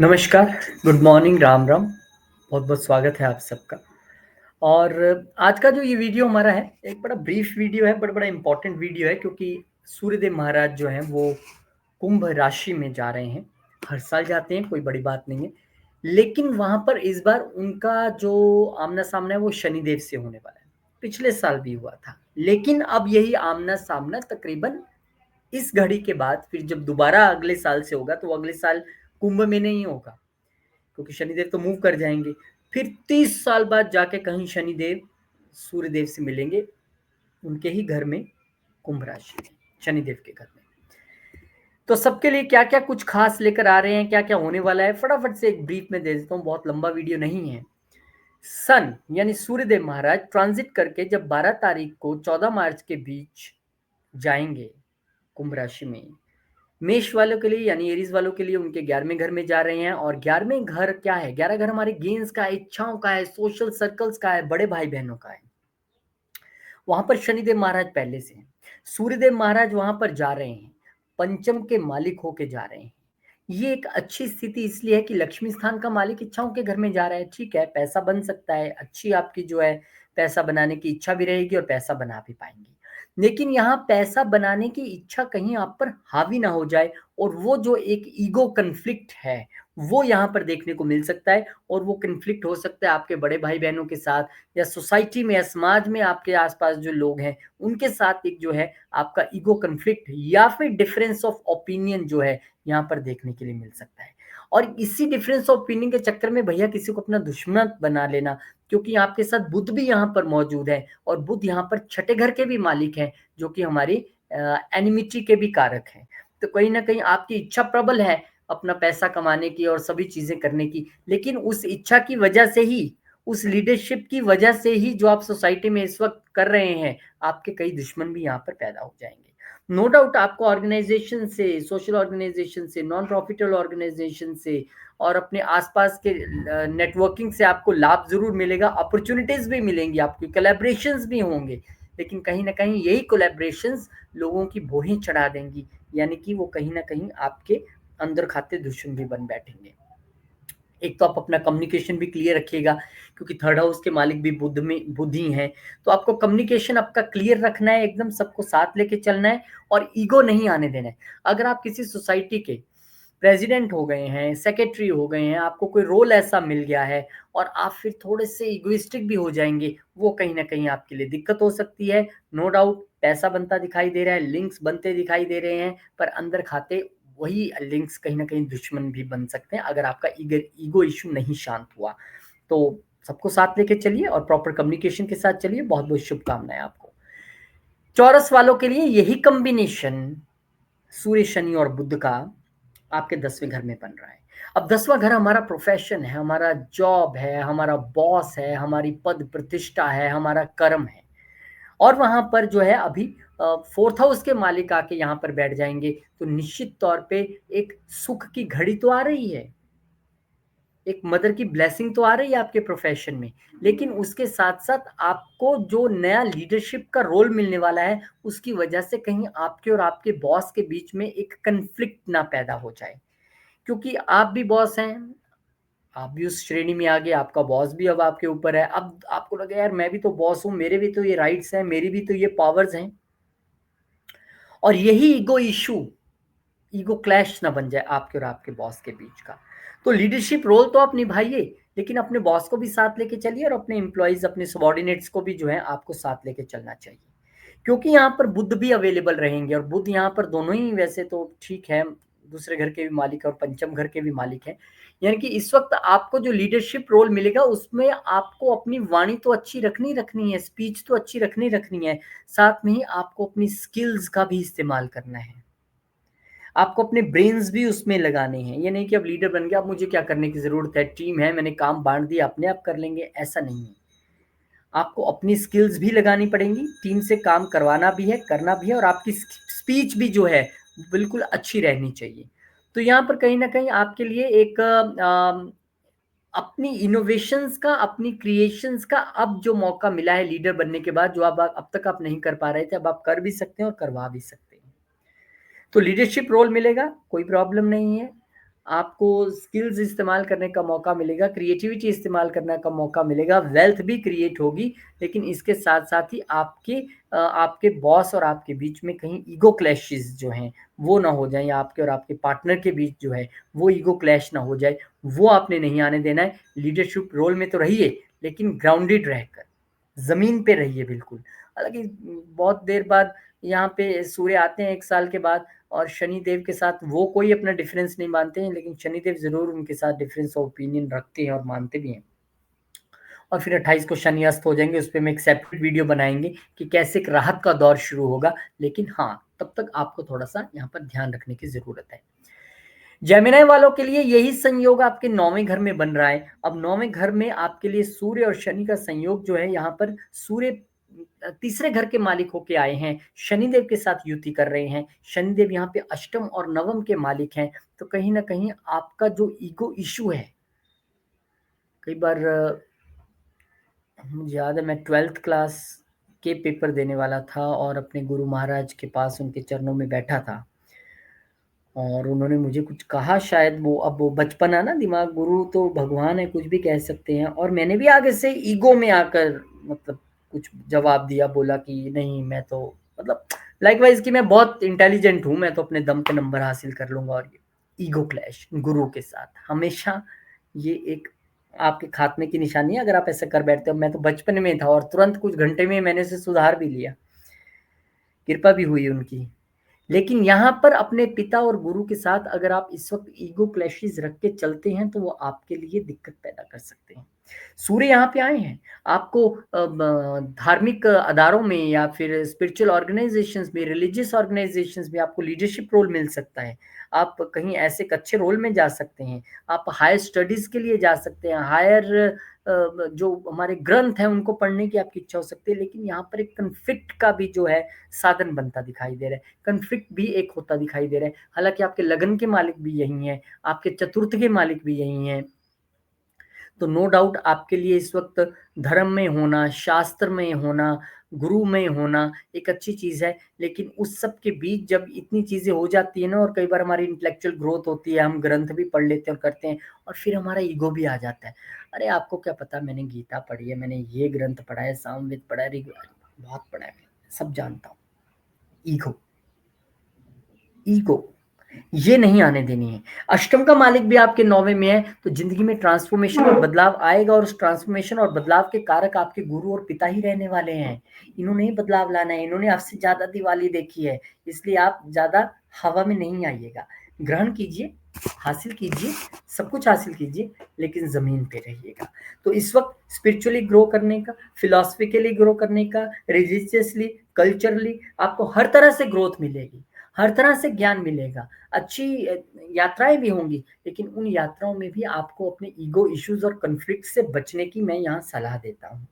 नमस्कार, good morning, Ram Ram. बहुत-बहुत स्वागत है आप सबका। और आज का जो ये वीडियो हमारा है, एक बड़ा ब्रीफ वीडियो है, बड़ा इम्पोर्टेंट वीडियो है क्योंकि सूर्यदेव महाराज जो हैं वो कुंभ राशि में जा रहे हैं। हर साल जाते हैं, कोई बड़ी बात नहीं है। लेकिन वहाँ पर इस बार उनका जो आमना-सामना है वो शनिदेव से होने वाला है। पिछले साल भी हुआ था, लेकिन अब यही आमना-सामना तकरीबन इस घड़ी के बाद फिर जब दोबारा अगले साल से होगा, तो वो अगले साल कुंभ में नहीं होगा। क्योंकि शनिदेव तो मूव कर जाएँगे। फिर 30 साल बाद जाके कहीं शनिदेव सूर्यदेव से मिलेंगे, उनके ही घर में, कुंभ राशि में, शनिदेव के घर में। तो सबके लिए क्या-क्या कुछ खास लेकर आ रहे हैं, क्या-क्या होने वाला है, फटाफट से एक ब्रीफ में दे देता हूँ, बहुत लंबा वीडियो नहीं है। सन यानी सूर्यदेव महाराज ट्रांज़िट करके जब 12 तारीख को 14 मार्च के बीच जाएँगे कुंभ राशि में, मेष वालों के लिए यानी एरीज वालों के लिए उनके 11वें घर में जा रहे हैं। और 11वें घर क्या है? 11 घर हमारे गेन्स का है, इच्छाओं का है, सोशल सर्कल्स का है, बड़े भाई बहनों का है। वहां पर शनिदेव महाराज पहले से हैं। सूर्यदेव महाराज वहां पर जा रहे हैं, पंचम के मालिक होके जा रहे हैं। ये एक अच्छी स्थिति इसलिए है कि लक्ष्मी स्थान का मालिक इच्छाओं के घर में जा रहा है। ठीक है, पैसा बन सकता है, अच्छी आपकी जो है पैसा बनाने की इच्छा भी रहेगी और पैसा बना भी पाएंगे। लेकिन यहाँ पैसा बनाने की इच्छा कहीं आप पर हावी ना हो जाए, और वो जो एक ईगो कन्फ्लिक्ट है वो यहाँ पर देखने को मिल सकता है। और वो कन्फ्लिक्ट हो सकता है आपके बड़े भाई बहनों के साथ, या सोसाइटी में या समाज में आपके आसपास जो लोग हैं उनके साथ एक जो है आपका ईगो कन्फ्लिक्ट या फिर डिफरेंस ऑफ ओपिनियन जो है यहाँ पर देखने के लिए मिल सकता है। और इसी डिफरेंस ऑफ ओपिनियन के चक्कर में भैया किसी को अपना दुश्मन बना लेना, क्योंकि आपके साथ बुध भी यहाँ पर मौजूद है, और बुध यहाँ पर छठे घर के भी मालिक हैं, जो कि हमारी एनिमिटी के भी कारक हैं। तो कहीं ना कहीं आपकी इच्छा प्रबल है अपना पैसा कमाने की और सभी चीजें करने की, लेकिन उस इच्छा की वजह से ही, उस लीडरशिप की वजह से ही जो आप सोसाइटी में इस वक्त कर रहे हैं, आपके कई दुश्मन भी यहाँ पर पैदा हो जाएंगे। नो डाउट आपको ऑर्गेनाइजेशन से, सोशल ऑर्गेनाइजेशन से, नॉन प्रॉफिटेबल ऑर्गेनाइजेशन से और अपने आसपास के नेटवर्किंग से आपको लाभ जरूर मिलेगा, अपॉर्चुनिटीज भी मिलेंगी, आपकी कोलैबोरेशंस भी होंगे। लेकिन कहीं ना कहीं यही कोलैबोरेशंस लोगों की भोहें चढ़ा देंगी, यानी कि वो कहीं ना कहीं आपके अंदर खाते दुश्मन भी बन बैठेंगे। एक तो आप अपना कम्युनिकेशन भी क्लियर रखिएगा, क्योंकि थर्ड हाउस के मालिक भी बुद्ध ही हैं। तो आपको कम्युनिकेशन आपका क्लियर रखना है, एकदम सबको साथ लेके चलना है और ईगो नहीं आने देना है। अगर आप किसी सोसाइटी के प्रेसिडेंट हो गए हैं, सेक्रेटरी हो गए हैं, आपको कोई रोल ऐसा मिल गया है और आप फिर थोड़े से इगोइस्टिक भी हो जाएंगे, वो कहीं ना कहीं आपके लिए दिक्कत हो सकती है। नो डाउट पैसा बनता दिखाई दे रहा है, लिंक्स बनते दिखाई दे रहे हैं, पर अंदर खाते वही लिंक्स कहीं ना कहीं दुश्मन भी बन सकते हैं अगर आपका ईगो इशू नहीं शांत हुआ। तो सबको साथ लेके चलिए और प्रॉपर कम्युनिकेशन के साथ चलिए। बहुत बहुत शुभकामनाएं आपको। चौरस वालों के लिए यही कॉम्बिनेशन सूर्य, शनि और बुध का आपके 10वें घर में बन रहा है। अब 10वां घर हमारा प्रोफेशन है, हमारा जॉब है, हमारा बॉस है, हमारी पद प्रतिष्ठा है, हमारा कर्म है। और वहां पर जो है अभी फोर्थ हाउस के मालिक आके यहाँ पर बैठ जाएंगे, तो निश्चित तौर पे एक सुख की घड़ी तो आ रही है, एक मदर की ब्लेसिंग तो आ रही है आपके प्रोफेशन में। लेकिन उसके साथ साथ आपको जो नया लीडरशिप का रोल मिलने वाला है, उसकी वजह से कहीं आपके और आपके बॉस के बीच में एक कन्फ्लिक्ट ना पैदा हो जाए। क्योंकि आप भी बॉस हैं, आप भी उस श्रेणी में आ गए, आपका बॉस भी अब आपके ऊपर है। अब आपको लगे यार मैं भी तो बॉस हूँ, मेरे भी तो ये राइट्स हैं, मेरी भी तो ये पावर्स हैं। और यही ईगो इशू, ईगो क्लैश ना बन जाए आपके और आपके बॉस के बीच का। तो लीडरशिप रोल तो आप निभाइए, लेकिन अपने बॉस को भी साथ लेके चलिए और अपने एम्प्लॉइज, अपने सबॉर्डिनेट्स को भी जो है आपको साथ लेके चलना चाहिए। क्योंकि यहाँ पर बुध भी अवेलेबल रहेंगे, और बुध यहाँ पर दोनों ही वैसे तो ठीक है, दूसरे घर के भी मालिक है और पंचम घर के भी मालिक हैं। यानी कि इस वक्त आपको जो लीडरशिप रोल मिलेगा उसमें आपको अपनी वाणी तो अच्छी रखनी है, स्पीच तो अच्छी रखनी है, साथ में ही आपको अपनी स्किल्स का भी इस्तेमाल करना है। आपको अपने ब्रेन्स भी उसमें लगाने हैं। ये नहीं कि अब लीडर बन गया, अब मुझे क्या करने की ज़रूरत है, टीम है, मैंने काम बाँट दिया, अपने आप कर लेंगे, ऐसा नहीं है। आपको अपनी स्किल्स भी लगानी पड़ेंगी, टीम से काम करवाना भी है, करना भी है, और आपकी स्पीच भी जो है बिल्कुल अच्छी रहनी चाहिए। तो यहाँ पर कहीं न कहीं आपके लिए एक अपनी इनोवेशंस का, अपनी क्रिएशंस का अब जो मौका मिला है लीडर बनने के बाद, जो अब तक आप नहीं कर पा रहे थे, अब आप कर भी सकते हैं और करवा भी सकते हैं। तो लीडरशिप रोल मिलेगा, कोई प्रॉब्लम नहीं है। आपको स्किल्स इस्तेमाल करने का मौका मिलेगा, क्रिएटिविटी इस्तेमाल करने का मौका मिलेगा, वेल्थ भी क्रिएट होगी। लेकिन इसके साथ-साथ ही आपके बॉस और आपके बीच में कहीं ईगो क्लैशेज़ जो हैं, वो ना हो जाएँ, या आपके और आपके पार्टनर के बीच जो है, वो ईगो क्लैश ना हो जाए, वो आपने नहीं आने देना है। लीडरशिप रोल में तो रहिए, लेकिन ग्राउंडेड रहकर, ज़मीन पे रहिए बिल्कुल। हालाँकि बहुत देर बाद यहाँ पे सूर्य आते हैं 1 साल के बाद, और शनिदेव के साथ वो कोई अपना डिफरेंस नहीं मानते हैं, लेकिन शनिदेव ज़रूर उनके साथ डिफरेंस ऑफ ओपिनियन रखते हैं और मानते भी हैं। और फिर 28 को शनि अस्त हो जाएँगे, उसपे हम एक सेपरेट वीडियो बनाएँगे कि कैसे एक राहत का दौर शुरू होगा। लेकिन हाँ, तब तक आपको थोड़ा-सा यहाँ पर ध्यान रखने की ज़रूरत है। जेमिनी वालों के लिए यही संयोग आपके 9वें घर में बन रहा है। अब 9वें घर में आपके लिए सूर्य और शनि का संयोग जो है, यहाँ पर सूर्य तीसरे घर के मालिक होके आए हैं, शनिदेव के साथ युति कर रहे हैं। शनिदेव यहाँ पे अष्टम और नवम के मालिक हैं, तो कहीं न कहीं आपका जो ईगो इश्यू है, कई बार मुझे याद है मैं 12th क्लास के पेपर देने वाला था और अपने गुरु महाराज के पास उनके चरणों में बैठा था। और उन्होंने मुझे कुछ कहा, शायद वो, अब वो बचपना ना, दिमाग, गुरु तो भगवान है, कुछ भी कह सकते हैं। और मैंने भी आगे से ईगो में आकर मतलब कुछ जवाब दिया, बोला कि नहीं मैं तो मतलब लाइकवाइज कि मैं बहुत इंटेलिजेंट हूँ, मैं तो अपने दम पे नंबर हासिल कर लूँगा। और ये ईगो क्लैश गुरु के साथ हमेशा ये एक आपके खात्मे की निशानी है अगर आप ऐसा कर बैठते हो। मैं तो बचपन में था और तुरंत कुछ घंटे में मैंने उसे सुधार भी लिया, कृपा भी हुई उनकी। लेकिन यहाँ पर अपने पिता और गुरु के साथ अगर आप इस वक़्त ईगो क्लैशेज़ रख के चलते हैं, तो वो आपके लिए दिक्कत पैदा कर सकते हैं। सूर्य यहाँ पे आए हैं, आपको धार्मिक अदारों में या फिर स्पिरिचुअल ऑर्गेनाइज़ेशंस में, रिलीजियस ऑर्गेनाइज़ेशंस में आपको लीडरशिप रोल मिल सकता है। आप कहीं ऐसे एक अच्छे रोल में जा सकते हैं। आप हायर स्टडीज़ के लिए जा सकते हैं, हायर जो हमारे ग्रंथ हैं उनको पढ़ने की आपकी इच्छा हो सकती है। लेकिन यहाँ पर एक कॉन्फ्लिक्ट का भी जो है साधन बनता दिखाई दे रहा है। कॉन्फ्लिक्ट भी एक होता दिखाई दे रहा है। हालाँकि आपके लगन के मालिक भी यही हैं, आपके चतुर्थ के मालिक भी यही हैं। तो नो डाउट आपके लिए इस वक़्त धर्म में होना, शास्त्र में होना, गुरु में होना एक अच्छी चीज़ है। लेकिन उस सब के बीच जब इतनी चीज़ें हो जाती है ना, और कई बार हमारी इंटेलेक्चुअल ग्रोथ होती है, हम ग्रंथ भी पढ़ लेते हैं और करते हैं, और फिर हमारा ईगो भी आ जाता है। अरे आपको क्या पता, मैंने गीता पढ़ी है, मैंने ये ग्रंथ पढ़ा है, सामवेद पढ़ा है, बहुत पढ़ा है, सब जानता हूँ। ईगो, ईगो ये नहीं आने देनी है। अष्टम का मालिक भी आपके 9वें में है, तो ज़िंदगी में ट्रांसफ़ॉर्मेशन और बदलाव आएगा, और उस ट्रांसफ़ॉर्मेशन और बदलाव के कारक आपके गुरु और पिता ही रहने वाले हैं। इन्होंने ही बदलाव लाना है, इन्होंने आपसे ज़्यादा दिवाली देखी है, इसलिए आप ज़्यादा हवा में नहीं आइएगा। ग्रहण कीजिए, हासिल कीजिए, सब कुछ हासिल कीजिए, लेकिन ज़मीन पे रहिएगा। तो इस वक़्त स्पिरिचुअली ग्रो करने का, फिलॉसफिकली ग्रो करने का, रिलीजियसली, कल्चरली आपको हर तरह से ग्रोथ मिलेगी, हर तरह से ज्ञान मिलेगा। अच्छी यात्राएँ भी होंगी, लेकिन उन यात्राओं में भी आपको अपने ईगो इश्यूज़ और कॉन्फ्लिक्ट से बचने की मैं यहाँ सलाह देता हूँ।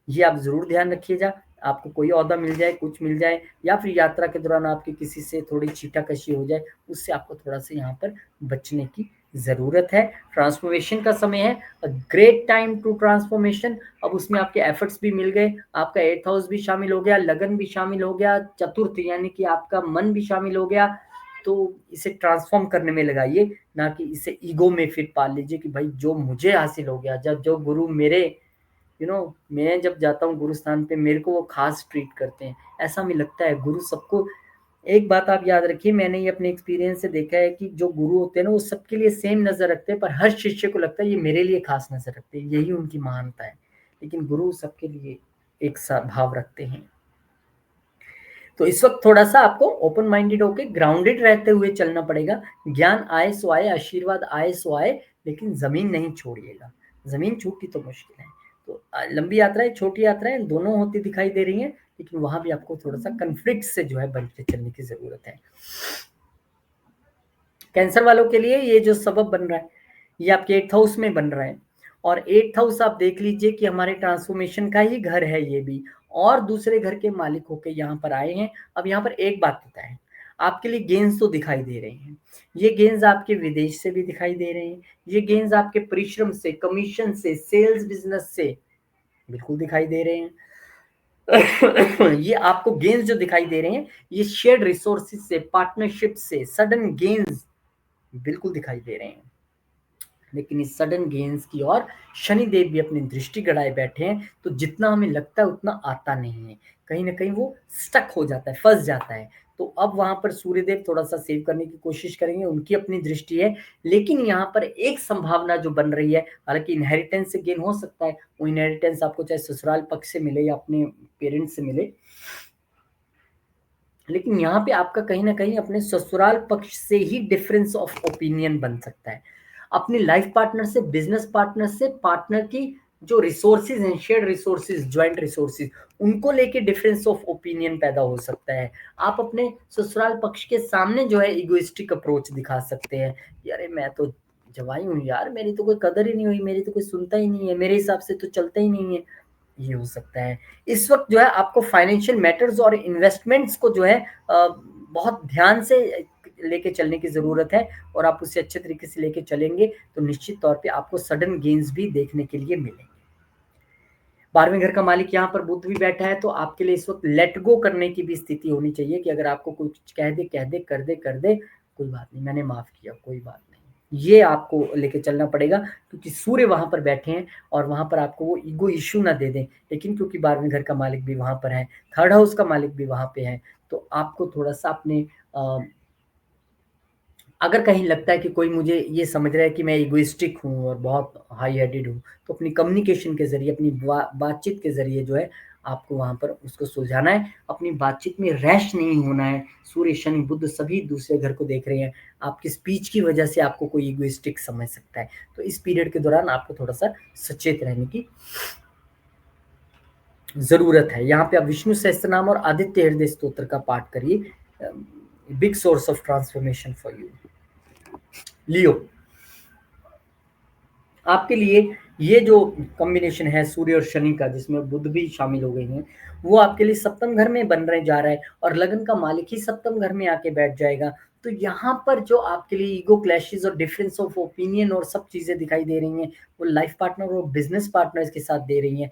ये आप ज़रूर ध्यान रखिएगा, आपको कोई ओहदा मिल जाए, कुछ मिल जाए, या फिर यात्रा के दौरान आपकी किसी से थोड़ी छीटा-कशी हो जाए, उससे आपको थोड़ा-सा यहाँ पर बचने की ज़रूरत है। ट्रांसफ़ॉर्मेशन का समय है, a great time to transformation. अब उसमें आपके एफर्ट्स भी मिल गए, आपका 8th हाउस भी शामिल हो गया, लगन भी शामिल हो गया, चतुर्थ यानी कि आपका मन भी शामिल हो गया। तो इसे ट्रांसफ़ॉर्म करने में लगाइए, ना कि इसे ईगो में फिर पाल लीजिए कि भाई जो मुझे हासिल हो गया, जब जो गुरु मेरे मैं जब जाता हूँ गुरु स्थान पे, मेरे को वो ख़ास ट्रीट करते हैं। ऐसा हमें लगता है गुरु सबको। एक बात आप याद रखिए, मैंने ये अपने एक्सपीरियंस से देखा है कि जो गुरु होते हैं ना, वो सबके लिए सेम नज़र रखते हैं, पर हर शिष्य को लगता है ये मेरे लिए ख़ास नज़र रखते हैं, यही उनकी महानता है। लेकिन गुरु सबके लिए एक सा भाव रखते हैं। तो इस वक़्त थोड़ा-सा आपको ओपन माइंडेड होके ग्राउंडेड रहते हुए चलना पड़ेगा। ज्ञान आए सो आए, आशीर्वाद आए सो आए, लेकिन ज़मीन नहीं छोड़िएगा। ज़मीन छूटी तो मुश्किल है। तो लंबी यात्राएँ, छोटी यात्राएँ दोनों होती दिखाई दे रही हैं, लेकिन वहाँ भी आपको थोड़ा-सा कॉन्फ्लिक्ट से जो है बच के चलने की ज़रूरत है। कैंसर वालों के लिए ये जो सबब बन रहा है, ये आपके 8th हाउस में बन रहा है, और 8th हाउस आप देख लीजिए कि हमारे ट्रांसफॉर्मेशन का ही घर है ये भी, और दूसरे घर के मालिक होके यहाँ पर आए हैं। अब यहाँ पर एक बात पता है, आपके लिए गेन्स तो दिखाई दे रहे हैं। ये गेन्स आपके विदेश से भी दिखाई दे रहे हैं। ये गेन्स आपके परिश्रम से, कमीशन से, सेल्स बिज़नेस से बिल्कुल दिखाई दे रहे हैं। ये आपको गेन्स जो दिखाई दे रहे हैं, ये शेयर्ड रिसोर्सेज़ से, पार्टनरशिप से, सडन गेन्स बिल्कुल दिखाई दे रहे हैं। लेकिन इस सडन गेन्स की ओर शनिदेव भी अपनी दृष्टि गड़ाए बैठे हैं, तो जितना हमें लगता है उतना आता नहीं है। कहीं न कहीं वो स्टक हो जाता है, फँस जाता है। तो अब वहाँ पर सूर्यदेव थोड़ा-सा सेव करने की कोशिश करेंगे, उनकी अपनी दृष्टि है। लेकिन यहाँ पर एक संभावना जो बन रही है, हालाँकि इनहेरिटेंस से गेन हो सकता है, वो इनहेरिटेंस आपको चाहे ससुराल पक्ष से मिले या अपने पेरेंट्स से मिले। लेकिन यहाँ पे आपका कहीं न कहीं अपने ससुराल पक्ष से ही डिफरेंस ऑफ ओपिनियन बन सकता है। अपनी लाइफ पार्टनर से, बिज़नेस पार्टनर से, पार्टनर की जो रिसोर्सेज़ हैं, शेयर्ड रिसोर्सेज़, जॉइंट रिसोर्सेज़, उनको लेके डिफरेंस ऑफ ओपिनियन पैदा हो सकता है। आप अपने ससुराल पक्ष के सामने जो है इगोइस्टिक अप्रोच दिखा सकते हैं कि अरे मैं तो जवाई हूँ यार, मेरी तो कोई कदर ही नहीं हुई, मेरी तो कोई सुनता ही नहीं है, मेरे हिसाब से तो चलता ही नहीं है। ये हो सकता है। इस वक़्त जो है आपको फाइनेंशियल मैटर्स और इन्वेस्टमेंट्स को जो है बहुत ध्यान से लेके चलने की ज़रूरत है, और आप उसे अच्छे तरीके से लेके चलेंगे तो निश्चित तौर पे आपको सडन गेन्स भी देखने के लिए मिलेंगे। 12वें घर का मालिक यहाँ पर बुध भी बैठा है, तो आपके लिए इस वक़्त लेट गो करने की भी स्थिति होनी चाहिए कि अगर आपको कुछ कह दे, कर दे, कोई बात नहीं, मैंने माफ़ किया, कोई बात नहीं। ये आपको लेके चलना पड़ेगा, क्योंकि सूर्य वहाँ पर बैठे हैं और वहाँ पर आपको वो ईगो इश्यू ना दे दें। लेकिन क्योंकि 12वें घर का मालिक भी वहाँ पर है, 3rd हाउस का मालिक भी वहाँ पे है, तो आपको थोड़ा-सा अपने अ अगर कहीं लगता है कि कोई मुझे ये समझ रहा है कि मैं इगोइस्टिक हूँ और बहुत हाई हेडेड हूँ, तो अपनी कम्युनिकेशन के ज़रिए, अपनी बातचीत के ज़रिए जो है, आपको वहाँ पर उसको सुलझाना है। अपनी बातचीत में रैश नहीं होना है। सूर्य, शनि, बुध सभी दूसरे घर को देख रहे हैं। आपकी स्पीच की वजह से आपको कोई इगोइस्टिक समझ सकता है। तो इस पीरियड के दौरान आपको थोड़ा-सा सचेत रहने की ज़रूरत है। यहाँ पे आप विष्णु सहस्त्रनाम और आदित्य हृदय स्तोत्र का पाठ करिए। Big source of transformation for you. Leo, आपके लिए ये जो कॉम्बिनेशन है सूर्य और शनि का, जिसमें बुध भी शामिल हो गई हैं, वो आपके लिए सप्तम घर में बनने जा रहा है और लगन का मालिक ही सप्तम घर में आके बैठ जाएगा। तो यहाँ पर जो आपके लिए ईगो क्लैशेस और डिफरेंस ऑफ ओपिनियन और सब चीज़ें दिखाई दे रही हैं, वो लाइफ पार्टनर और बिजनेस पार्टनर्स के साथ दे रही हैं।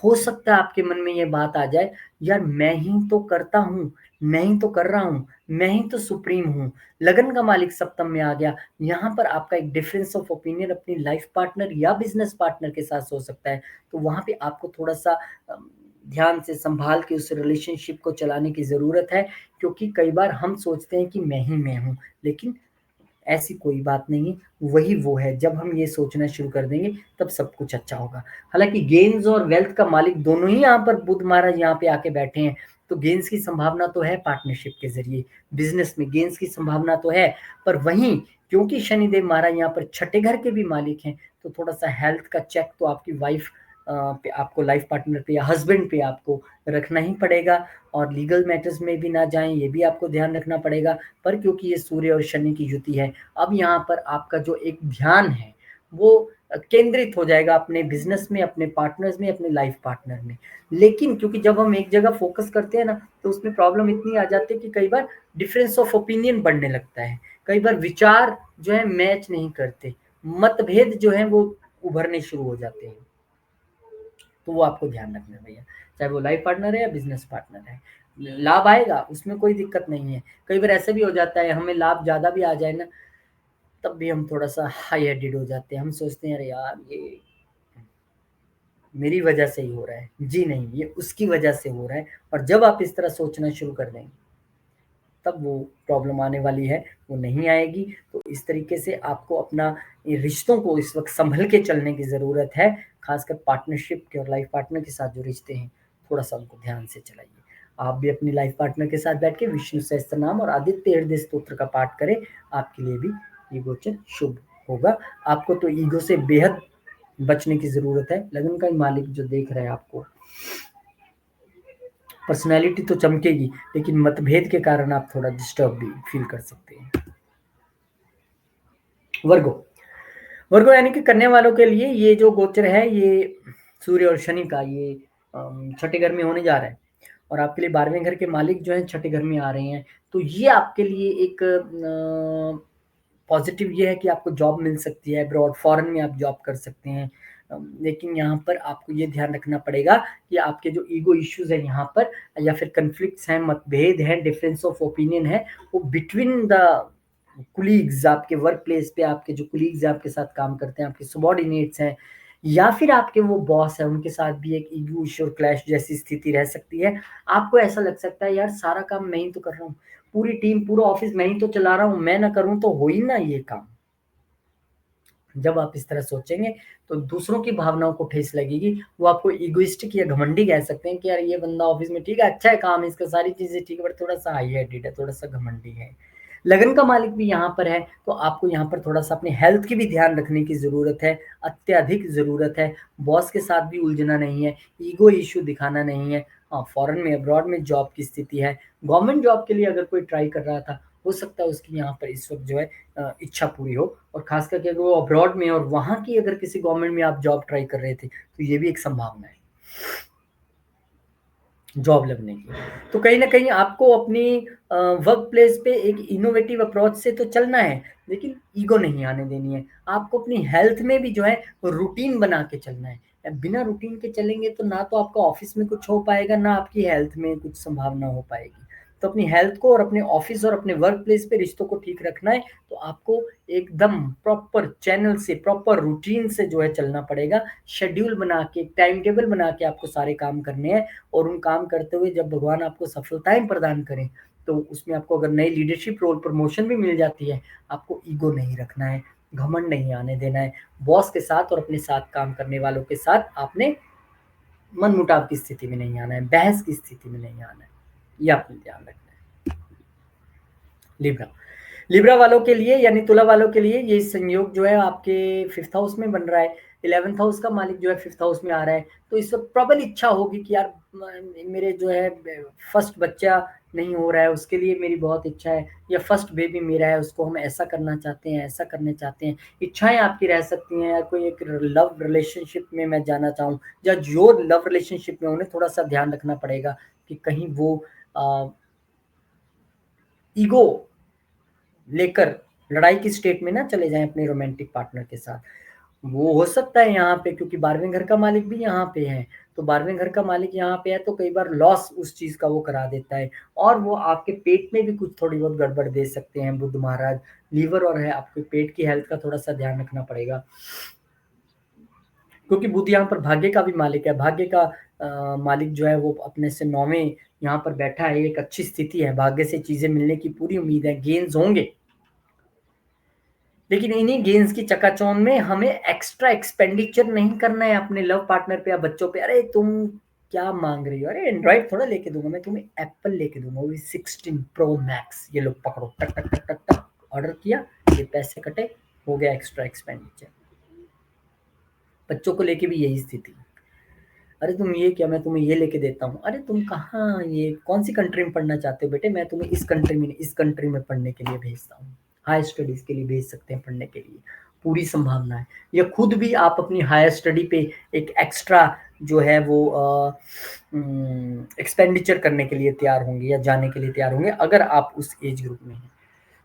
हो सकता है आपके मन में ये बात आ जाए, यार मैं ही तो करता हूँ, मैं ही तो कर रहा हूँ, मैं ही तो सुप्रीम हूँ। लगन का मालिक सप्तम में आ गया। यहाँ पर आपका एक डिफरेंस ऑफ ओपिनियन अपनी लाइफ पार्टनर या बिजनेस पार्टनर के साथ हो सकता है। तो वहाँ पे आपको थोड़ा-सा ध्यान से संभाल के उस रिलेशनशिप को चलाने की ज़रूरत है, क्योंकि कई बार हम सोचते हैं कि मैं ही मैं हूँ, लेकिन ऐसी कोई बात नहीं है, वही वो है। जब हम ये सोचना शुरू कर देंगे, तब सब कुछ अच्छा होगा। हालाँकि गेन्स और वेल्थ का मालिक दोनों ही यहाँ पर बुध महाराज यहाँ पे आके बैठे हैं, तो गेन्स की संभावना तो है पार्टनरशिप के ज़रिए, बिज़नेस में गेन्स की संभावना तो है। पर वहीं क्योंकि शनिदेव महाराज यहाँ पर छठे घर के भी मालिक हैं, तो थोड़ा-सा हेल्थ का चेक तो आपकी वाइफ़ पे आपको, लाइफ़ पार्टनर पे या हस्बैंड पे आपको रखना ही पड़ेगा, और लीगल मैटर्स में भी ना जाएँ, ये भी आपको ध्यान रखना पड़ेगा। पर क्योंकि ये सूर्य और शनि की युति है, अब यहाँ पर आपका जो एक ध्यान है, वो केंद्रित हो जाएगा अपने बिज़नेस में, अपने पार्टनर्स में, अपने लाइफ पार्टनर में। लेकिन क्योंकि जब हम एक जगह फ़ोकस करते हैं ना, तो उसमें प्रॉब्लम इतनी आ जाती है कि कई बार डिफरेंस ऑफ ओपिनियन बढ़ने लगता है। कई बार विचार जो है मैच नहीं करते, मतभेद जो हैं वो उभरने शुरू हो जाते हैं। तो वो आपको ध्यान रखना है भैया, चाहे वो लाइफ पार्टनर है या बिज़नेस पार्टनर है। लाभ आएगा, उसमें कोई दिक्कत नहीं है। कई बार ऐसा भी हो जाता है, हमें लाभ ज़्यादा भी आ जाए ना, तब भी हम थोड़ा-सा हाई हेडेड हो जाते हैं। हम सोचते हैं अरे यार ये मेरी वजह से ही हो रहा है। जी नहीं, ये उसकी वजह से हो रहा है, और जब आप इस तरह सोचना शुरू कर देंगे, तब वो प्रॉब्लम आने वाली है, वो नहीं आएगी। तो इस तरीके से आपको अपना ये रिश्तों को इस वक़्त सँभल के चलने की ज़रूरत है, ख़ासकर पार्टनरशिप के और लाइफ़ पार्टनर के साथ जो रिश्ते हैं, थोड़ा-सा उनको ध्यान से चलाइए। आप भी अपनी लाइफ़ पार्टनर के साथ बैठ के विष्णु सहस्त्रनाम और आदित्य हृदय स्तोत्र का पाठ करें, आपके लिए भी ये गोचर शुभ होगा। आपको तो ईगो से बेहद बचने की ज़रूरत है। लगन का ही मालिक जो देख रहा है आपको, पर्सनैलिटी तो चमकेगी, लेकिन मतभेद के कारण आप थोड़ा डिस्टर्ब भी फ़ील कर सकते हैं। वर्गो, वर्गो यानी कि कन्या वालों के लिए ये जो गोचर है, ये सूर्य और शनि का ये छठे घर में होने जा रहा है, और आपके लिए 12वें घर के मालिक जो हैं छठे घर में आ रहे हैं। तो ये आपके लिए एक पॉज़िटिव ये है कि आपको जॉब मिल सकती है, अब्रॉड फ़ॉरेन में आप जॉब कर सकते हैं। लेकिन यहाँ पर आपको ये ध्यान रखना पड़ेगा कि आपके जो ईगो इश्यूज़ हैं यहाँ पर, या फिर कॉन्फ्लिक्ट्स हैं, मतभेद हैं, डिफरेंस ऑफ ओपिनियन है, वो बिटवीन द कुलीग्स, आपके वर्क प्लेस पे आपके जो कुलीग्स हैं, आपके साथ काम करते हैं, आपके सबॉर्डिनेट्स हैं, या फिर आपके वो बॉस है, उनके साथ भी एक ईगो इश्यू और क्लैश जैसी स्थिति रह सकती है। आपको ऐसा लग सकता है यार सारा काम मैं ही तो कर रहा हूँ, पूरी टीम, पूरा ऑफिस मैं ही तो चला रहा हूँ, मैं ना करूँ तो हो ही ना ये काम। जब आप इस तरह सोचेंगे तो दूसरों की भावनाओं को ठेस लगेगी। वो आपको इगोइस्टिक या घमंडी कह सकते हैं कि यार ये बंदा ऑफिस में ठीक है, अच्छा है, काम इसका, सारी चीजें ठीक है, बट थोड़ा सा हाई हेडेड है, थोड़ा सा घमंडी है। लगन का मालिक भी यहाँ पर है, तो आपको यहाँ पर थोड़ा सा अपनी हेल्थ की भी ध्यान रखने की ज़रूरत है, अत्यधिक ज़रूरत है। बॉस के साथ भी उलझना नहीं है, ईगो इश्यू दिखाना नहीं है। हाँ, फॉरेन में, अब्रॉड में जॉब की स्थिति है, गवर्नमेंट जॉब के लिए अगर कोई ट्राई कर रहा था, हो सकता है उसकी यहाँ पर इस वक्त जो है इच्छा पूरी हो। और खास करके अगर वो अब्रॉड में और वहाँ की अगर किसी गवर्नमेंट में आप जॉब ट्राई कर रहे थे, तो ये भी एक संभावना है जॉब लगने की। तो कहीं न कहीं आपको अपनी वर्क प्लेस पे एक इनोवेटिव अप्रोच से तो चलना है, लेकिन ईगो नहीं आने देनी है। आपको अपनी हेल्थ में भी जो है रूटीन बना के चलना है। बिना रूटीन के चलेंगे तो ना तो आपका ऑफ़िस में कुछ हो पाएगा, ना आपकी हेल्थ में कुछ संभावना हो पाएगी। तो अपनी हेल्थ को और अपने ऑफ़िस और अपने वर्क प्लेस पे रिश्तों को ठीक रखना है, तो आपको एकदम प्रॉपर चैनल से, प्रॉपर रूटीन से जो है चलना पड़ेगा। शेड्यूल बना के, टाइम टेबल बना के आपको सारे काम करने हैं। और उन काम करते हुए जब भगवान आपको सफलताएँ प्रदान करें, तो उसमें आपको अगर नई लीडरशिप रोल प्रमोशन भी मिल जाती है, आपको ईगो नहीं रखना है, घमंड नहीं आने देना है। बॉस के साथ और अपने साथ काम करने वालों के साथ आपने मनमुटाव की स्थिति में नहीं आना है, बहस की स्थिति में नहीं आना है। ये आपने ध्यान रखना है। लिब्रा। लिब्रा वालों के लिए यानी तुला वालों के लिए ये संयोग जो है आपके 5th हाउस में बन रहा है। 11th हाउस का मालिक जो है 5th हाउस में आ रहा है। तो इस वक़्त प्रबल इच्छा होगी कि यार मेरे जो है फर्स्ट बच्चा नहीं हो रहा है, उसके लिए मेरी बहुत इच्छा है, या फर्स्ट बेबी मेरा है, उसको हम ऐसा करना चाहते हैं, ऐसा करना चाहते हैं। इच्छाएँ आपकी रह सकती हैं, या कोई एक लव रिलेशनशिप में मैं जाना चाहूँ, या जो लव रिलेशनशिप में उन्हें थोड़ा-सा ध्यान रखना पड़ेगा कि कहीं वो अ, ईगो लेकर लड़ाई की स्टेट में ना चले जाएँ अपने रोमांटिक पार्टनर के साथ। वो हो सकता है यहाँ पे, क्योंकि 12वें घर का मालिक भी यहाँ पे है, तो 12वें घर का मालिक यहाँ पे है तो कई बार लॉस उस चीज़ का वो करा देता है, और वो आपके पेट में भी कुछ थोड़ी बहुत गड़बड़ दे सकते हैं बुध महाराज। लीवर और है आपके पेट की हेल्थ का थोड़ा-सा ध्यान रखना पड़ेगा। क्योंकि बुध यहाँ पर भाग्य का भी मालिक है, भाग्य का मालिक जो है वो अपने से 9वें यहाँ पर बैठा है, एक अच्छी स्थिति है, भाग्य से चीज़ें मिलने की पूरी उम्मीद है, गेन्स होंगे। लेकिन इन्हीं गेन्स की चकाचौंध में हमें एक्स्ट्रा एक्सपेंडिचर नहीं करना है अपने लव पार्टनर पे या बच्चों पे। अरे तुम क्या माँग रही हो? अरे एंड्रॉइड थोड़ा लेके दूँगा मैं तुम्हें, एप्पल लेके दूँगा, वो भी 16 प्रो मैक्स। ये लो पकड़ो, टक, टक, टक, टक, टक, ऑर्डर किया, ये पैसे कटे, हो गया एक्स्ट्रा एक्सपेंडिचर। बच्चों को लेके भी यही स्थिति है। अरे तुम ये क्या, मैं तुम्हें ये लेके देता हूँ। अरे तुम कहाँ, ये कौन-सी कंट्री में पढ़ना चाहते हो बेटे? मैं तुम्हें इस कंट्री में पढ़ने के लिए भेजता हूँ। हायर स्टडीज़ के लिए भेज सकते हैं पढ़ने के लिए, पूरी संभावना है। या खुद भी आप अपनी हायर स्टडी पे एक एक्स्ट्रा जो है वो एक्सपेंडिचर करने के लिए तैयार होंगे या जाने के लिए तैयार होंगे, अगर आप उस एज ग्रुप में हैं।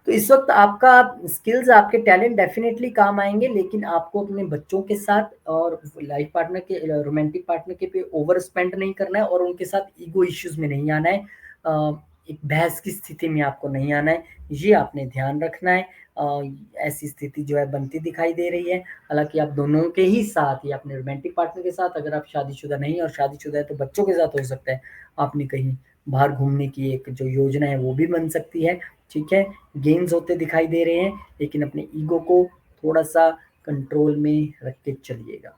तो इस वक़्त आपका स्किल्स, आपके टैलेंट डेफ़िनेटली काम आएँगे, लेकिन आपको अपने बच्चों के साथ और लाइफ़ पार्टनर के रोमांटिक पार्टनर के पे ओवर स्पेंड नहीं करना है, और उनके साथ ईगो इश्यूज़ में नहीं आना है। एक बहस की स्थिति में आपको नहीं आना है, ये आपने ध्यान रखना है। अ, ऐसी स्थिति जो है बनती दिखाई दे रही है। हालाँकि आप दोनों के ही साथ, या अपने रोमांटिक पार्टनर के साथ, अगर आप शादीशुदा नहीं और शादीशुदा है तो बच्चों के साथ हो सकता है, आपने कहीं बाहर घूमने की एक जो योजना है वो भी बन सकती है। ठीक है? गेन्स होते दिखाई दे रहे हैं, लेकिन अपने ईगो को थोड़ा-सा कंट्रोल में रख के चलिएगा।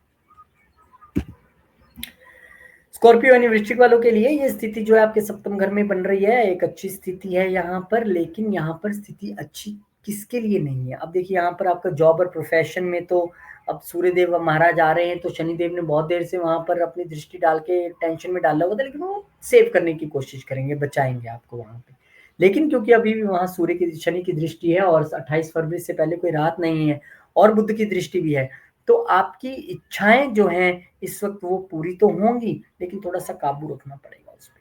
स्कॉर्पियो यानी वृश्चिक वालों के लिए ये स्थिति जो है आपके सप्तम घर में बन रही है, एक अच्छी स्थिति है यहाँ पर, लेकिन यहाँ पर स्थिति अच्छी किसके लिए नहीं है? अब देखिए यहाँ पर आपका जॉब और प्रोफ़ेशन में तो अब सूर्यदेव महाराज आ रहे हैं, तो शनिदेव ने बहुत देर से वहाँ पर अपनी दृष्टि डाल के टेंशन में डाला हुआ था, लेकिन वो सेव करने की कोशिश करेंगे, बचाएँगे आपको वहाँ पे। लेकिन क्योंकि अभी भी वहाँ शनि की दृष्टि है और 28 फरवरी से पहले कोई राहत नहीं है, और बुध की दृष्टि भी है, तो आपकी इच्छाएँ जो हैं इस वक़्त वो पूरी तो होंगी, लेकिन थोड़ा-सा काबू रखना पड़ेगा उसपे।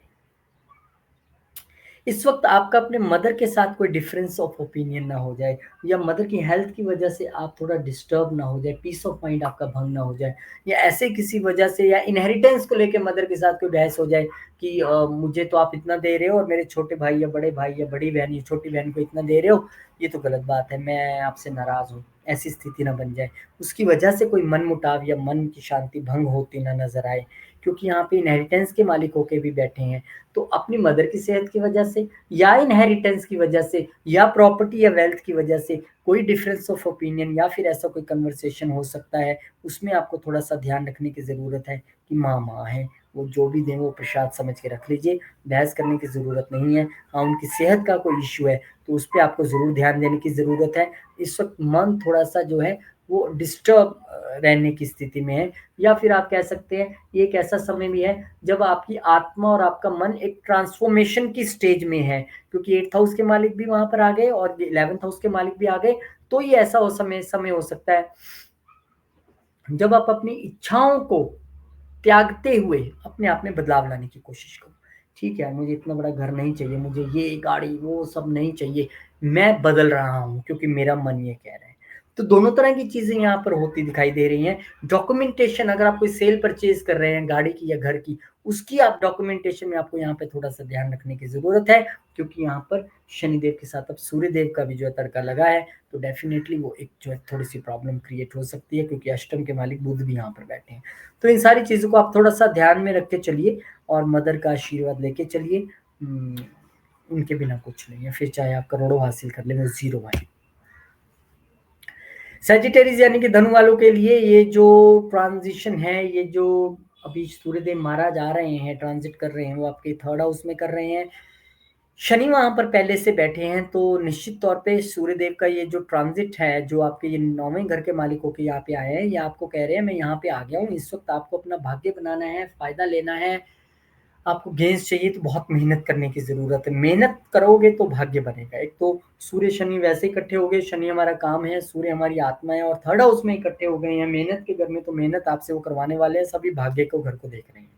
इस वक़्त आपका अपने मदर के साथ कोई डिफरेंस ऑफ ओपिनियन ना हो जाए। या मदर की हेल्थ की वजह से आप थोड़ा डिस्टर्ब ना हो जाए, पीस ऑफ माइंड आपका भंग ना हो जाए, या ऐसे किसी वजह से, या इनहेरिटेंस को लेके मदर के साथ कोई बहस हो जाए कि मुझे तो आप इतना दे रहे हो और मेरे छोटे भाई या बड़े भाई या बड़ी बहन या छोटी बहन को इतना दे रहे हो, ये तो गलत बात है, मैं आपसे नाराज हूँ, ऐसी स्थिति ना बन जाए, उसकी वजह से कोई मन मुटाव या मन की शांति भंग होती ना नजर आए, क्योंकि यहाँ पे इनहेरिटेंस के मालिक होके भी बैठे हैं। तो अपनी मदर की सेहत की वजह से या इनहेरिटेंस की वजह से या प्रॉपर्टी या वेल्थ की वजह से कोई डिफरेंस ऑफ ओपिनियन या फिर ऐसा कोई कन्वर्सेशन हो सकता है, उसमें आपको थोड़ा सा ध्यान रखने की ज़रूरत है कि माँ माँ है, वो जो भी दें वो प्रसाद समझ के रख लीजिए, बहस करने की ज़रूरत नहीं है। हाँ, उनकी सेहत का कोई इश्यू है तो उस पर आपको ज़रूर ध्यान देने की ज़रूरत है। इस वक्त मन थोड़ा सा जो है वो डिस्टर्ब रहने की स्थिति में है, या फिर आप कह सकते हैं ये एक ऐसा समय भी है जब आपकी आत्मा और आपका मन एक ट्रांसफॉर्मेशन की स्टेज में है, क्योंकि 8th हाउस के मालिक भी वहां पर आ गए और 11th हाउस के मालिक भी आ गए। तो ये ऐसा हो समय हो सकता है जब आप अपनी इच्छाओं को त्यागते हुए अपने आप में बदलाव लाने की कोशिश करो। ठीक है, मुझे इतना बड़ा घर नहीं चाहिए, मुझे ये गाड़ी वो सब नहीं चाहिए, मैं बदल रहा हूँ क्योंकि मेरा मन ये कह रहा है। तो दोनों तरह की चीजें यहाँ पर होती दिखाई दे रही हैं। डॉक्यूमेंटेशन, अगर आप कोई सेल परचेज कर रहे हैं गाड़ी की या घर की, उसकी आप डॉक्यूमेंटेशन में आपको यहाँ पे थोड़ा सा ध्यान रखने की जरूरत है, क्योंकि यहाँ पर शनिदेव के साथ अब सूर्य देव का भी जो है तड़का लगा है, तो डेफिनेटली वो एक जो है थोड़ी सी प्रॉब्लम क्रिएट हो सकती है, क्योंकि अष्टम के मालिक बुध भी यहाँ पर बैठे हैं। तो इन सारी चीज़ों को आप थोड़ा सा ध्यान में रख के चलिए और मदर का आशीर्वाद लेके चलिए। उनके बिना कुछ नहीं है, फिर चाहे आप करोड़ों हासिल कर ले, वो जीरो आए। सेजिटेरियस यानी कि धनु वालों के लिए ये जो ट्रांजिशन है, ये जो अभी सूर्यदेव महाराज आ रहे हैं, ट्रांजिट कर रहे हैं, वो आपके 3rd हाउस में कर रहे हैं, शनि वहां पर पहले से बैठे हैं, तो निश्चित तौर पे सूर्यदेव का ये जो ट्रांजिट है, जो आपके ये 9वें घर के मालिकों के यहाँ पे आए हैं, ये आपको कह रहे हैं मैं यहाँ पे आ गया हूँ, इस वक्त आपको अपना भाग्य बनाना है, फायदा लेना है, आपको गेंस चाहिए तो बहुत मेहनत करने की जरूरत है, मेहनत करोगे तो भाग्य बनेगा। एक तो सूर्य शनि वैसे इकट्ठे हो गए, शनि हमारा काम है, सूर्य हमारी आत्मा है, और 3rd हाउस में इकट्ठे हो गए हैं मेहनत के घर में, तो मेहनत आपसे वो करवाने वाले हैं, सभी भाग्य को घर को देख रहे हैं,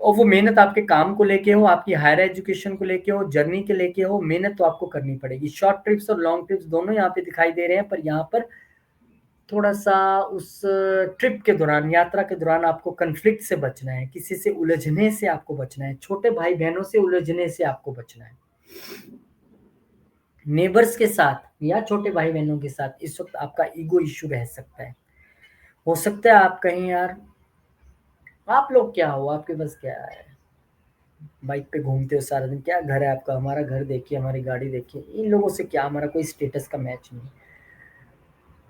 और वो मेहनत आपके काम को लेके हो, आपकी हायर एजुकेशन को लेके हो, जर्नी के लेके हो, मेहनत तो आपको करनी पड़ेगी। शॉर्ट ट्रिप्स और लॉन्ग ट्रिप्स दोनों यहाँ पे दिखाई दे रहे हैं, पर यहाँ पर थोड़ा सा उस ट्रिप के दौरान, यात्रा के दौरान आपको कन्फ्लिक्ट से बचना है, किसी से उलझने से आपको बचना है, छोटे भाई बहनों से उलझने से आपको बचना है, नेबर्स के साथ या छोटे भाई बहनों के साथ इस वक्त आपका ईगो इश्यू रह सकता है। हो सकता है आप कहें यार आप लोग क्या हो, आपके पास क्या है, बाइक पे घूमते हो सारा दिन, क्या घर है आपका, हमारा घर देखिए, हमारी गाड़ी देखिए, इन लोगों से क्या हमारा कोई स्टेटस का मैच नहीं।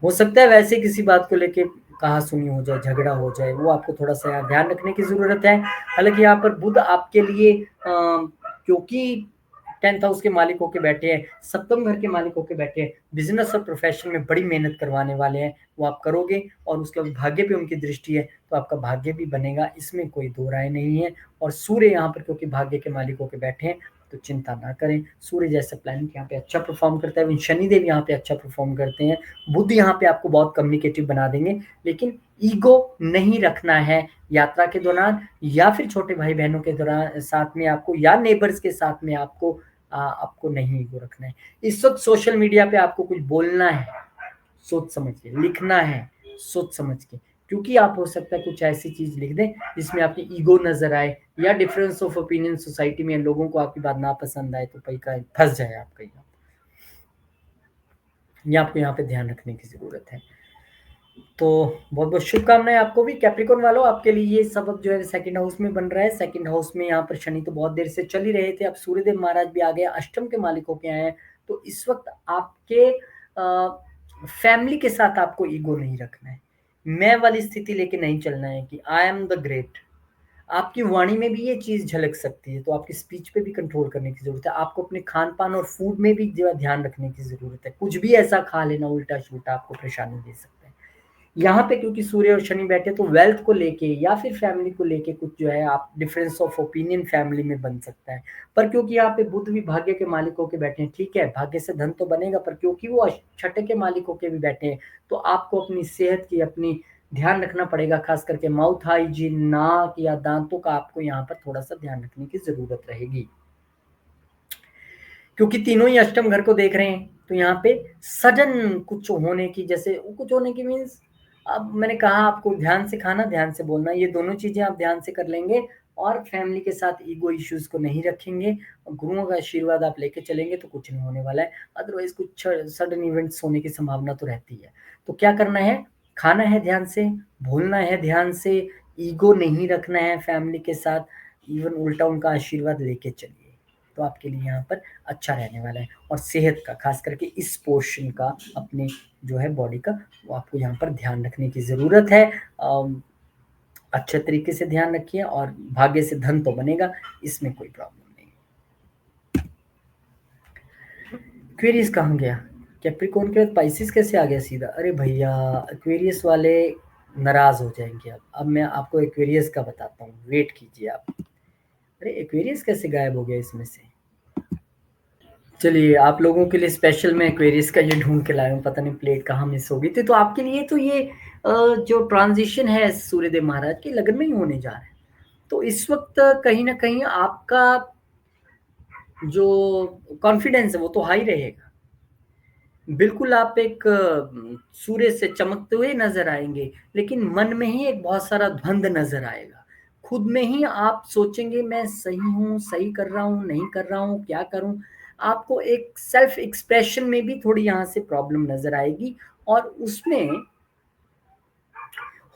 हो सकता है वैसे किसी बात को लेके कहा सुनी हो जाए, झगड़ा हो जाए, वो आपको थोड़ा सा यहाँ ध्यान रखने की जरूरत है। हालांकि यहाँ पर बुध आपके लिए क्योंकि 10th हाउस के मालिक होके बैठे हैं, सप्तम घर के मालिक होके बैठे हैं, बिजनेस और प्रोफेशन में बड़ी मेहनत करवाने वाले हैं, वो आप करोगे, और उसके बाद भाग्य पे उनकी दृष्टि है, तो आपका भाग्य भी बनेगा, इसमें कोई दो राय नहीं है। और सूर्य यहाँ पर क्योंकि भाग्य के मालिक होके बैठे हैं, तो चिंता ना करें, सूर्य जैसा प्लैनेट यहाँ पे अच्छा परफॉर्म करता है, शनिदेव यहाँ पे अच्छा परफॉर्म करते हैं, बुध यहाँ पे आपको बहुत कम्युनिकेटिव बना देंगे, लेकिन ईगो नहीं रखना है यात्रा के दौरान, या फिर छोटे भाई बहनों के दौरान साथ में आपको, या नेबर्स के साथ में आपको आपको नहीं ईगो रखना है। इस वक्त सोशल मीडिया पे आपको कुछ बोलना है, सोच समझ के लिखना है, सोच समझ के, क्योंकि आप हो सकता है कुछ ऐसी चीज लिख दें जिसमें आपकी ईगो नजर आए, या डिफरेंस ऑफ ओपिनियन सोसाइटी में लोगों को आपकी बात ना पसंद आए, तो कहीं का फंस जाए आप कहीं, ये आपको यहाँ पे ध्यान रखने की जरूरत है। तो बहुत बहुत शुभकामनाएं आपको भी कैप्रिकॉन वालों, आपके लिए ये सबक जो है 2nd हाउस में बन रहा है। 2nd हाउस में यहाँ पर शनि तो बहुत देर से चल ही रहे थे, अब सूर्यदेव महाराज भी आ गए, अष्टम के मालिक होके आए हैं, तो इस वक्त आपके फैमिली के साथ आपको ईगो नहीं रखना है, मैं वाली स्थिति लेके नहीं चलना है कि आई एम द ग्रेट। आपकी वाणी में भी ये चीज झलक सकती है, तो आपकी स्पीच पे भी कंट्रोल करने की जरूरत है, आपको अपने खान पान और फूड में भी जो है ध्यान रखने की जरूरत है, कुछ भी ऐसा खा लेना उल्टा सुल्टा आपको परेशानी दे सकता है। यहाँ पे क्योंकि सूर्य और शनि बैठे, तो वेल्थ को लेके या फिर फैमिली को लेके कुछ जो है आप डिफरेंस ऑफ ओपिनियन फैमिली में बन सकता है, पर क्योंकि यहाँ पे बुध भी भाग्य के मालिकों के बैठे हैं, ठीक है भाग्य से धन तो बनेगा, पर क्योंकि वो छठे के मालिकों के भी बैठे हैं, तो आपको अपनी सेहत की अपनी ध्यान रखना पड़ेगा, खास करके माउथ हाइजीन, नाक या दांतों का आपको यहाँ पर थोड़ा सा ध्यान रखने की जरूरत रहेगी, क्योंकि तीनों ही अष्टम घर को देख रहे हैं, तो यहाँ पे सडन कुछ होने की, जैसे कुछ होने की मीन्स, अब मैंने कहा आपको ध्यान से खाना, ध्यान से बोलना, ये दोनों चीज़ें आप ध्यान से कर लेंगे और फैमिली के साथ ईगो इश्यूज़ को नहीं रखेंगे और गुरुओं का आशीर्वाद आप लेके चलेंगे तो कुछ नहीं होने वाला है। अदरवाइज़ कुछ सडन इवेंट्स होने की संभावना तो रहती है। तो क्या करना है? खाना है ध्यान से, बोलना है ध्यान से, ईगो नहीं रखना है फैमिली के साथ, इवन उल्टा उनका आशीर्वाद लेके चलिए। तो आपके लिए यहाँ पर अच्छा रहने वाला है। और सेहत का, खास करके इस पोर्शन का, अपने जो है बॉडी का, वो आपको यहाँ पर ध्यान रखने की ज़रूरत है। अच्छे तरीके से ध्यान रखिए और भाग्य से धन तो बनेगा, इसमें कोई प्रॉब्लम नहीं। एक्वेरियस कहाँ गया? कैप्रिकॉर्न के बाद पाइसेस कैसे आ गया सीधा? अरे भैया, एक्वेरियस वाले नाराज हो जाएंगे। अब मैं आपको एक्वेरियस का बताता हूँ, वेट कीजिए आप। अरे एक्वेरियस कैसे गायब हो गया इसमें से? चलिए, आप लोगों के लिए स्पेशल मैं एक्वेरियस का ये ढूंढ के लाया हूँ, पता नहीं प्लेट कहाँ मिस हो गई थी। तो आपके लिए तो ये जो ट्रांजिशन है सूर्यदेव महाराज के लगन में ही होने जा रहा है। तो इस वक्त कहीं ना कहीं आपका जो कॉन्फिडेंस है वो तो हाई रहेगा। बिल्कुल आप एक सूर्य से चमकते हुए नजर आएंगे, लेकिन मन में ही एक बहुत सारा द्वंद नजर आएगा। खुद में ही आप सोचेंगे मैं सही हूँ, सही कर रहा हूँ, नहीं कर रहा हूँ, क्या करूँ। आपको एक सेल्फ एक्सप्रेशन में भी थोड़ी यहाँ से प्रॉब्लम नजर आएगी। और उसमें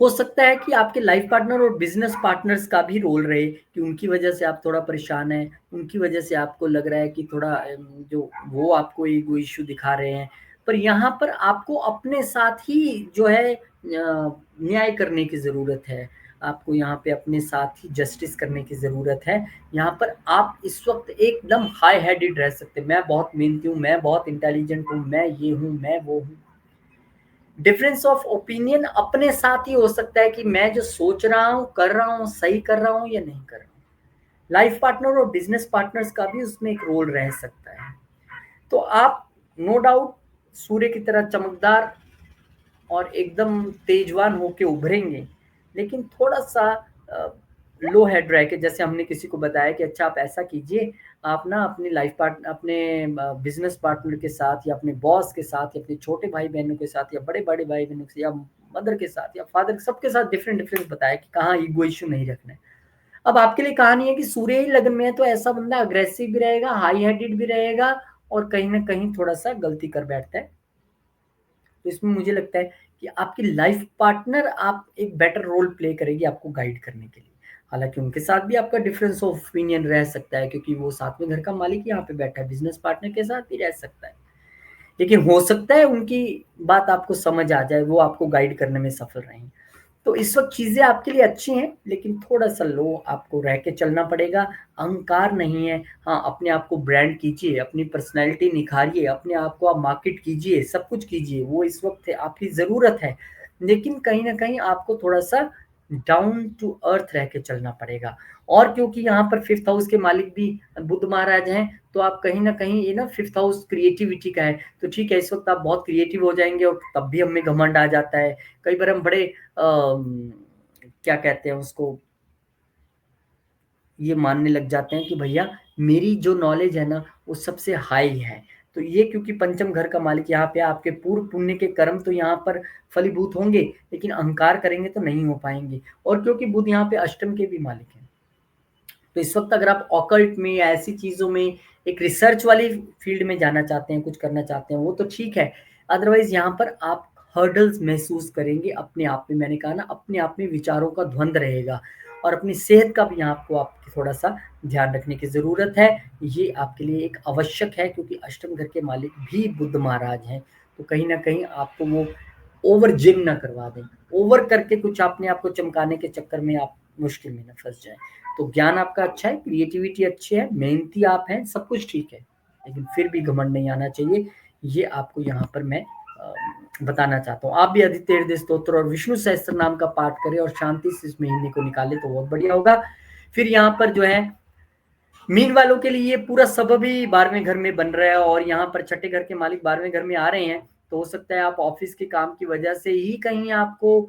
हो सकता है कि आपके लाइफ पार्टनर और बिजनेस पार्टनर्स का भी रोल रहे कि उनकी वजह से आप थोड़ा परेशान हैं, उनकी वजह से आपको लग रहा है कि थोड़ा जो वो आपको ईगो इश्यू दिखा रहे हैं। पर यहाँ पर आपको अपने साथ ही जो है न्याय करने की ज़रूरत है। आपको यहाँ पे अपने साथ ही जस्टिस करने की ज़रूरत है। यहाँ पर आप इस वक्त एकदम हाई हेडेड रह सकते, मैं बहुत मेहनती हूँ, मैं बहुत इंटेलिजेंट हूँ, मैं ये हूँ, मैं वो हूँ। डिफरेंस ऑफ ओपिनियन अपने साथ ही हो सकता है कि मैं जो सोच रहा हूँ, कर रहा हूँ, सही कर रहा हूँ या नहीं कर रहा हूँ। लाइफ पार्टनर और बिजनेस पार्टनर्स का भी उसमें एक रोल रह सकता है। तो आप नो डाउट सूर्य की तरह चमकदार और एकदम तेजवान होके उभरेंगे, लेकिन थोड़ा सा लो हेड रह के, जैसे हमने किसी को बताया कि अच्छा आप ऐसा कीजिए, आप ना अपनी लाइफ पार्टनर, अपने बिजनेस पार्टनर के साथ या अपने बॉस के साथ या अपने छोटे भाई बहनों के साथ या बड़े बड़े भाई बहनों के, या मदर के साथ या फादर, सबके साथ डिफरेंट डिफरेंट बताया कि कहाँ ईगो इश्यू नहीं रखना है। अब आपके लिए कहानी है कि सूर्य ही लगन में है, तो ऐसा बंदा अग्रेसिव भी रहेगा, हाई हेडेड भी रहेगा और कहीं ना कहीं थोड़ा सा गलती कर बैठता है। तो इसमें मुझे लगता है कि आपकी लाइफ पार्टनर आप एक बेटर रोल प्ले करेगी आपको गाइड करने के लिए। हालांकि उनके साथ भी आपका डिफरेंस ऑफ ओपिनियन रह सकता है, क्योंकि वो साथ में घर का मालिक यहाँ पे बैठा है, बिजनेस पार्टनर के साथ भी रह सकता है। लेकिन हो सकता है उनकी बात आपको समझ आ जाए, वो आपको गाइड करने में सफल रहें। तो इस वक्त चीजें आपके लिए अच्छी हैं, लेकिन थोड़ा सा लो आपको रह के चलना पड़ेगा। अहंकार नहीं है। हाँ, अपने आप को ब्रांड कीजिए, अपनी पर्सनैलिटी निखारिए, अपने आप को आप मार्केट कीजिए, सब कुछ कीजिए, वो इस वक्त आपकी ज़रूरत है। लेकिन कहीं ना कहीं आपको थोड़ा सा डाउन टू अर्थ रह के चलना पड़ेगा। और क्योंकि यहाँ पर फिफ्थ हाउस के मालिक भी बुध महाराज हैं, तो आप कहीं ना कहीं, ये ना फिफ्थ हाउस क्रिएटिविटी का है, तो ठीक है, इस वक्त आप बहुत क्रिएटिव हो जाएंगे और तब भी हमें घमंड आ जाता है। कई बार हम बड़े क्या कहते हैं उसको, ये मानने लग जाते हैं कि भैया मेरी जो नॉलेज है ना वो सबसे हाई है। तो ये क्योंकि पंचम घर का मालिक यहाँ पे, आपके पूर्व पुण्य के कर्म तो यहाँ पर फलीभूत होंगे, लेकिन अहंकार करेंगे तो नहीं हो पाएंगे। और क्योंकि बुध यहाँ पे अष्टम के भी मालिक हैं, तो इस वक्त अगर आप ऑकल्ट में या ऐसी चीज़ों में, एक रिसर्च वाली फील्ड में जाना चाहते हैं, कुछ करना चाहते हैं, वो तो ठीक है। अदरवाइज यहाँ पर आप हर्डल्स महसूस करेंगे अपने आप में। मैंने कहा ना, अपने आप में विचारों का द्वंद रहेगा। और अपनी सेहत का भी यहाँ आपको आपकी थोड़ा सा ध्यान रखने की ज़रूरत है। ये आपके लिए एक आवश्यक है, क्योंकि अष्टम घर के मालिक भी बुध महाराज हैं। तो कहीं ना कहीं आपको वो ओवर जिम ना करवा दें, ओवर करके कुछ अपने आप को चमकाने के चक्कर में आप मुश्किल में ना फंस जाए। तो ज्ञान आपका अच्छा है, क्रिएटिविटी अच्छी है, मेहनती आप हैं, सब कुछ ठीक है, लेकिन फिर भी घमंड नहीं आना चाहिए। ये आपको यहाँ पर मैं बताना चाहता हूँ। आप भी आदित्य हृदय स्तोत्र और विष्णु सहस्त्र नाम का पाठ करें और शांति से इस महीने को निकाले तो बहुत बढ़िया होगा। फिर यहाँ पर जो है मीन वालों के लिए ये पूरा सबब ही 12वें घर में बन रहा है, और यहाँ पर छठे घर के मालिक 12वें घर में आ रहे हैं। तो हो सकता है आप ऑफिस के काम की वजह से ही कहीं आपको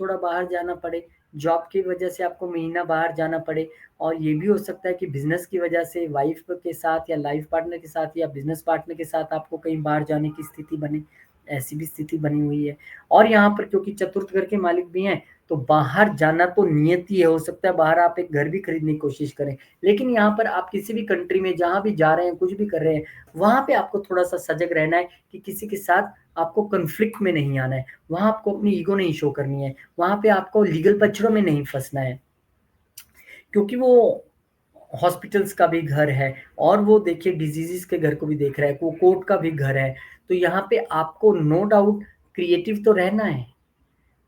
थोड़ा बाहर जाना पड़े, जॉब की वजह से आपको महीना बाहर जाना पड़े, और ये भी हो सकता है कि बिज़नेस की वजह से वाइफ़ के साथ या लाइफ़ पार्टनर के साथ या बिज़नेस पार्टनर के साथ आपको कहीं बाहर जाने की स्थिति बने, ऐसी भी स्थिति बनी हुई है। और यहाँ पर क्योंकि चतुर्थ घर के मालिक भी हैं, तो बाहर जाना तो नियत ही है, हो सकता है बाहर आप एक घर भी खरीदने की कोशिश करें। लेकिन यहाँ पर आप किसी भी कंट्री में जहाँ भी जा रहे हैं, कुछ भी कर रहे हैं, वहाँ पे आपको थोड़ा-सा सजग रहना है कि किसी के साथ आपको कॉन्फ्लिक्ट में नहीं आना है। वहाँ आपको अपनी ईगो नहीं शो करनी है। वहाँ पे आपको लीगल पचड़ों में नहीं फँसना है। क्योंकि वो हॉस्पिटल्स का भी घर है, और वो देखिए डिजीज़ेज़ के घर को भी देख रहा है, वो कोर्ट का भी घर है। तो यहाँ पे आपको नो डाउट क्रिएटिव तो रहना है।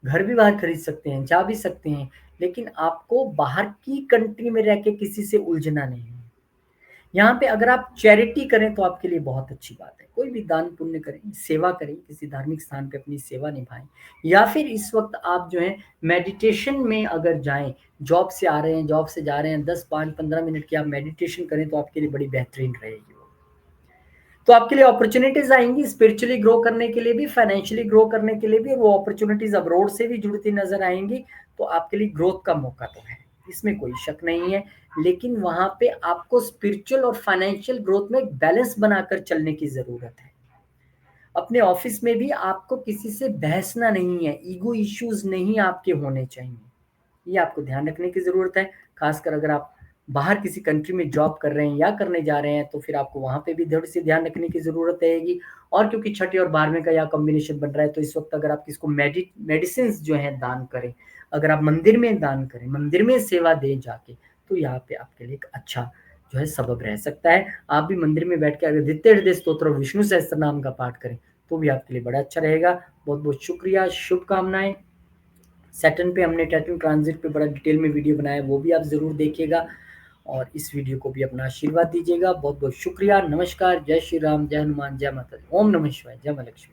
घर भी बाहर खरीद सकते हैं, जा भी सकते हैं, लेकिन आपको बाहर की कंट्री में रह के किसी से उलझना नहीं है। यहाँ पे अगर आप चैरिटी करें तो आपके लिए बहुत अच्छी बात है। कोई भी दान पुण्य करें, सेवा करें, किसी धार्मिक स्थान पे अपनी सेवा निभाएँ, या फिर इस वक़्त आप जो है मेडिटेशन में अगर जाएँ, जॉब से आ रहे हैं, जॉब से जा रहे हैं, 10 5-15 मिनट की आप मेडिटेशन करें तो आपके लिए बड़ी बेहतरीन रहेगी वो। तो आपके लिए अपॉर्च्युनिटीज़ आएँगी स्पिरिचुअली ग्रो करने के लिए भी, फाइनेंशियली ग्रो करने के लिए भी, और वो अपॉर्च्युनिटीज़ अब्रॉड से भी जुड़ती नज़र आएँगी, तो आपके लिए ग्रोथ का मौका तो है, इसमें कोई शक नहीं है। लेकिन वहाँ पे आपको स्पिरिचुअल और फाइनेंशियल ग्रोथ में एक बैलेंस बनाकर चलने की ज़रूरत है। अपने ऑफ़िस में भी आपको किसी से बहसना नहीं है, ईगो इश्यूज़ नहीं आपके होने चाहिए। ये आपको ध्यान रखने की ज़रूरत है, ख़ासकर अगर आप बाहर किसी कंट्री में जॉब कर रहे हैं या करने जा रहे हैं, तो फिर आपको वहाँ पे भी थोड़ी-सी ध्यान रखने की ज़रूरत रहेगी। और क्योंकि छठे और 12वें का यहाँ कॉम्बिनेशन बन रहा है, तो इस वक़्त अगर आप किसी को मेडिसिन्स जो हैं दान करें, अगर आप मंदिर में दान करें, मंदिर में सेवा दें जाके, तो यहाँ पे आपके लिए एक अच्छा जो है सबब रह सकता है। आप भी मंदिर में बैठ के अगर आदित्य हृदय स्तोत्र और विष्णु सहस्त्रनाम का पाठ करें, तो भी आपके लिए बड़ा अच्छा रहेगा। बहुत-बहुत शुक्रिया, शुभकामनाएँ। सैटर्न पे हमने टैटू ट्रांजिट पे बड़ा डिटेल में वीडियो बनाया है, वो भी आप ज़रूर देखिएगा, और इस वीडियो को भी अपना आशीर्वाद दीजिएगा। बहुत-बहुत शुक्रिया, नमस्कार, जय श्री राम, जय हनुमान, जय माता दी। ओम नमः शिवाय, जय माँ लक्ष्मी।